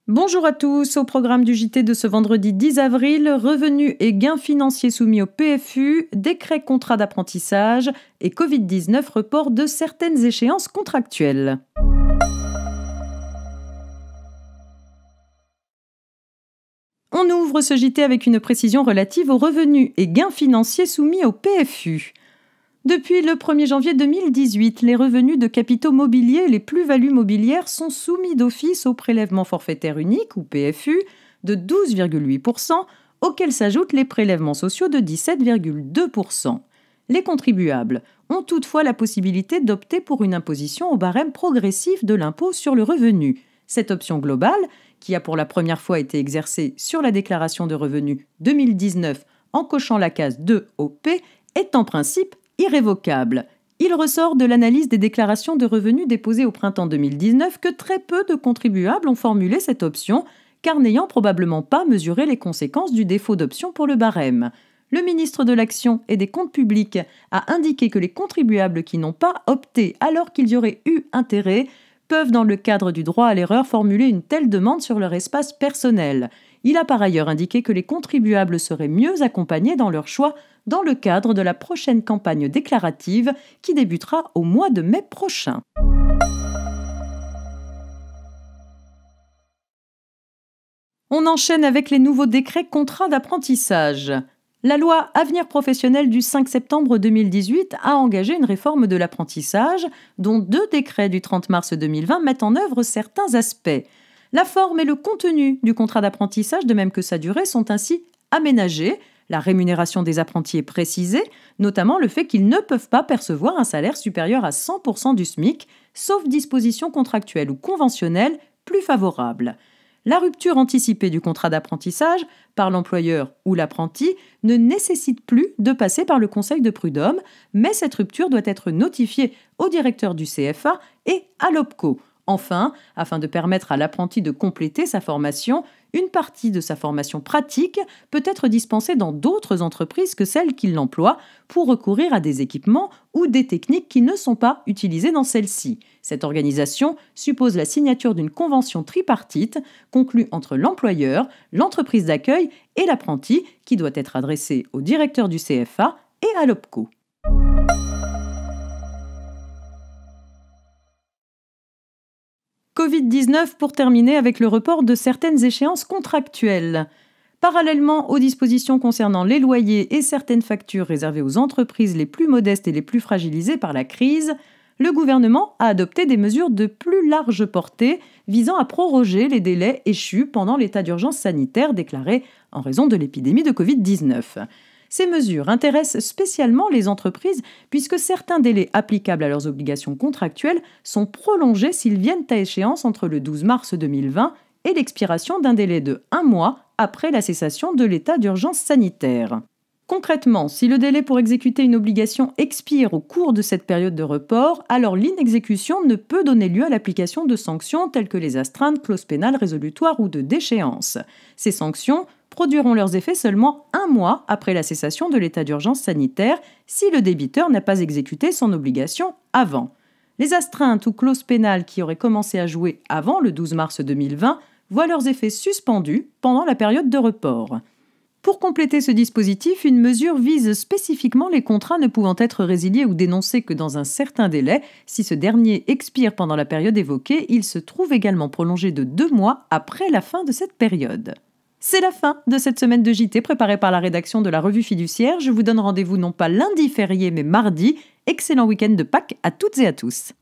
Bonjour à tous, au programme du JT de ce vendredi 10 avril, revenus et gains financiers soumis au PFU, décret contrat d'apprentissage et Covid-19 report de certaines échéances contractuelles. On ouvre ce JT avec une précision relative aux revenus et gains financiers soumis au PFU. Depuis le 1er janvier 2018, les revenus de capitaux mobiliers et les plus-values mobilières sont soumis d'office au prélèvement forfaitaire unique, ou PFU, de 12,8%, auxquels s'ajoutent les prélèvements sociaux de 17,2%. Les contribuables ont toutefois la possibilité d'opter pour une imposition au barème progressif de l'impôt sur le revenu. Cette option globale, qui a pour la première fois été exercée sur la déclaration de revenus 2019 en cochant la case 2 au P, est en principe irrévocable. Il ressort de l'analyse des déclarations de revenus déposées au printemps 2019 que très peu de contribuables ont formulé cette option, car n'ayant probablement pas mesuré les conséquences du défaut d'option pour le barème. Le ministre de l'Action et des Comptes publics a indiqué que les contribuables qui n'ont pas opté alors qu'ils y auraient eu intérêt peuvent, dans le cadre du droit à l'erreur, formuler une telle demande sur leur espace personnel. Il a par ailleurs indiqué que les contribuables seraient mieux accompagnés dans leur choix dans le cadre de la prochaine campagne déclarative qui débutera au mois de mai prochain. On enchaîne avec les nouveaux décrets contrats d'apprentissage. La loi Avenir professionnel du 5 septembre 2018 a engagé une réforme de l'apprentissage, dont 2 décrets du 30 mars 2020 mettent en œuvre certains aspects. La forme et le contenu du contrat d'apprentissage, de même que sa durée, sont ainsi aménagés. La rémunération des apprentis est précisée, notamment le fait qu'ils ne peuvent pas percevoir un salaire supérieur à 100% du SMIC, sauf dispositions contractuelles ou conventionnelles plus favorables. La rupture anticipée du contrat d'apprentissage par l'employeur ou l'apprenti ne nécessite plus de passer par le conseil de prud'homme, mais cette rupture doit être notifiée au directeur du CFA et à l'OPCO. Enfin, afin de permettre à l'apprenti de compléter sa formation, une partie de sa formation pratique peut être dispensée dans d'autres entreprises que celles qui l'emploient pour recourir à des équipements ou des techniques qui ne sont pas utilisées dans celle-ci. Cette organisation suppose la signature d'une convention tripartite conclue entre l'employeur, l'entreprise d'accueil et l'apprenti qui doit être adressée au directeur du CFA et à l'OPCO. Covid-19 pour terminer avec le report de certaines échéances contractuelles. Parallèlement aux dispositions concernant les loyers et certaines factures réservées aux entreprises les plus modestes et les plus fragilisées par la crise, le gouvernement a adopté des mesures de plus large portée visant à proroger les délais échus pendant l'état d'urgence sanitaire déclaré en raison de l'épidémie de Covid-19. Ces mesures intéressent spécialement les entreprises puisque certains délais applicables à leurs obligations contractuelles sont prolongés s'ils viennent à échéance entre le 12 mars 2020 et l'expiration d'un délai de 1 mois après la cessation de l'état d'urgence sanitaire. Concrètement, si le délai pour exécuter une obligation expire au cours de cette période de report, alors l'inexécution ne peut donner lieu à l'application de sanctions telles que les astreintes, clauses pénales résolutoires ou de déchéance. Ces sanctions produiront leurs effets seulement 1 mois après la cessation de l'état d'urgence sanitaire si le débiteur n'a pas exécuté son obligation avant. Les astreintes ou clauses pénales qui auraient commencé à jouer avant le 12 mars 2020 voient leurs effets suspendus pendant la période de report. Pour compléter ce dispositif, une mesure vise spécifiquement les contrats ne pouvant être résiliés ou dénoncés que dans un certain délai. Si ce dernier expire pendant la période évoquée, il se trouve également prolongé de 2 mois après la fin de cette période. C'est la fin de cette semaine de JT préparée par la rédaction de la Revue Fiduciaire. Je vous donne rendez-vous non pas lundi férié mais mardi. Excellent week-end de Pâques à toutes et à tous.